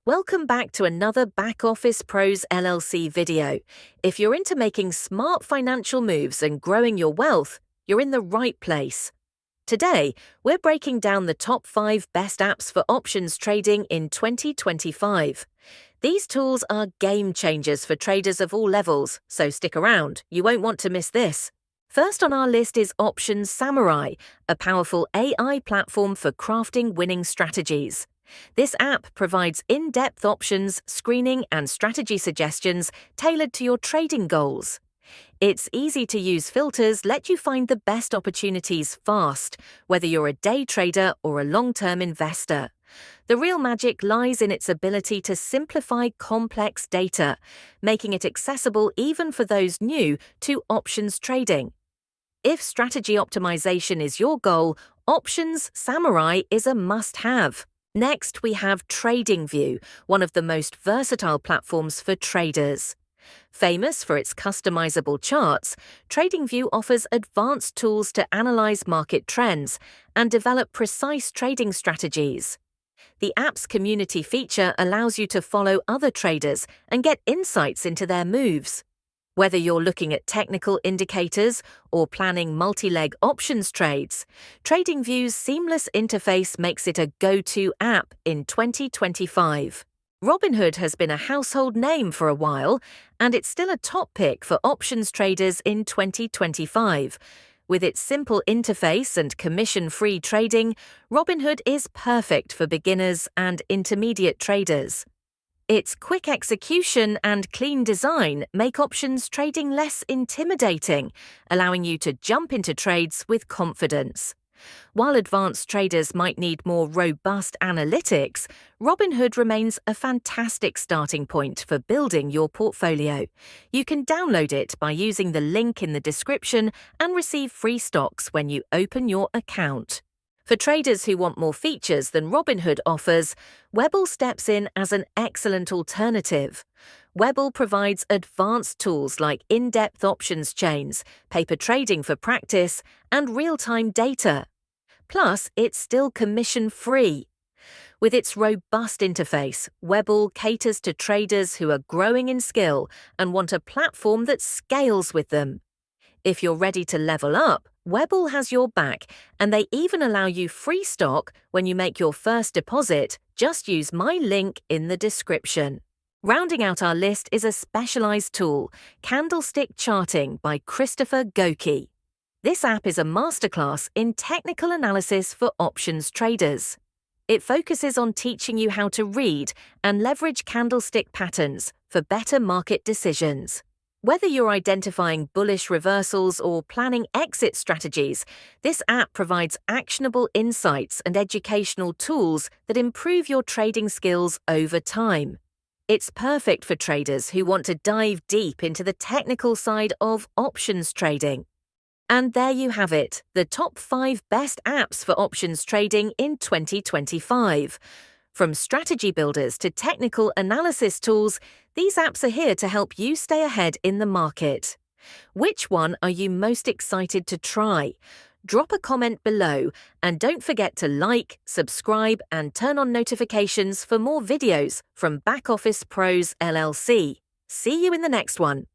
Welcome back to another Back Office Pros LLC video. If you're into making smart financial moves and growing your wealth, you're in the right place. Today, we're breaking down the top 5 best apps for options trading in 2025. These tools are game changers for traders of all levels, so stick around, you won't want to miss this. First on our list is Options Samurai, a powerful AI platform for crafting winning strategies. This app provides in-depth options, screening, and strategy suggestions tailored to your trading goals. Its easy-to-use filters let you find the best opportunities fast, whether you're a day trader or a long-term investor. The real magic lies in its ability to simplify complex data, making it accessible even for those new to options trading. If strategy optimization is your goal, Options Samurai is a must-have. Next, we have TradingView, one of the most versatile platforms for traders. Famous for its customizable charts, TradingView offers advanced tools to analyze market trends and develop precise trading strategies. The app's community feature allows you to follow other traders and get insights into their moves. Whether you're looking at technical indicators or planning multi-leg options trades, TradingView's seamless interface makes it a go-to app in 2025. Robinhood has been a household name for a while, and it's still a top pick for options traders in 2025. With its simple interface and commission-free trading, Robinhood is perfect for beginners and intermediate traders. Its quick execution and clean design make options trading less intimidating, allowing you to jump into trades with confidence. While advanced traders might need more robust analytics, Robinhood remains a fantastic starting point for building your portfolio. You can download it by using the link in the description and receive free stocks when you open your account. For traders who want more features than Robinhood offers, Webull steps in as an excellent alternative. Webull provides advanced tools like in-depth options chains, paper trading for practice, and real-time data. Plus, it's still commission-free. With its robust interface, Webull caters to traders who are growing in skill and want a platform that scales with them. If you're ready to level up, Webull has your back, and they even allow you free stock when you make your first deposit. Just use my link in the description. Rounding out our list is a specialized tool, Candlestick Charting by Christopher Gokey. This app is a masterclass in technical analysis for options traders. It focuses on teaching you how to read and leverage candlestick patterns for better market decisions. Whether you're identifying bullish reversals or planning exit strategies, this app provides actionable insights and educational tools that improve your trading skills over time. It's perfect for traders who want to dive deep into the technical side of options trading. And there you have it, the top 5 best apps for options trading in 2025. From strategy builders to technical analysis tools, these apps are here to help you stay ahead in the market. Which one are you most excited to try? Drop a comment below, and don't forget to like, subscribe, and turn on notifications for more videos from Back Office Pros LLC. See you in the next one.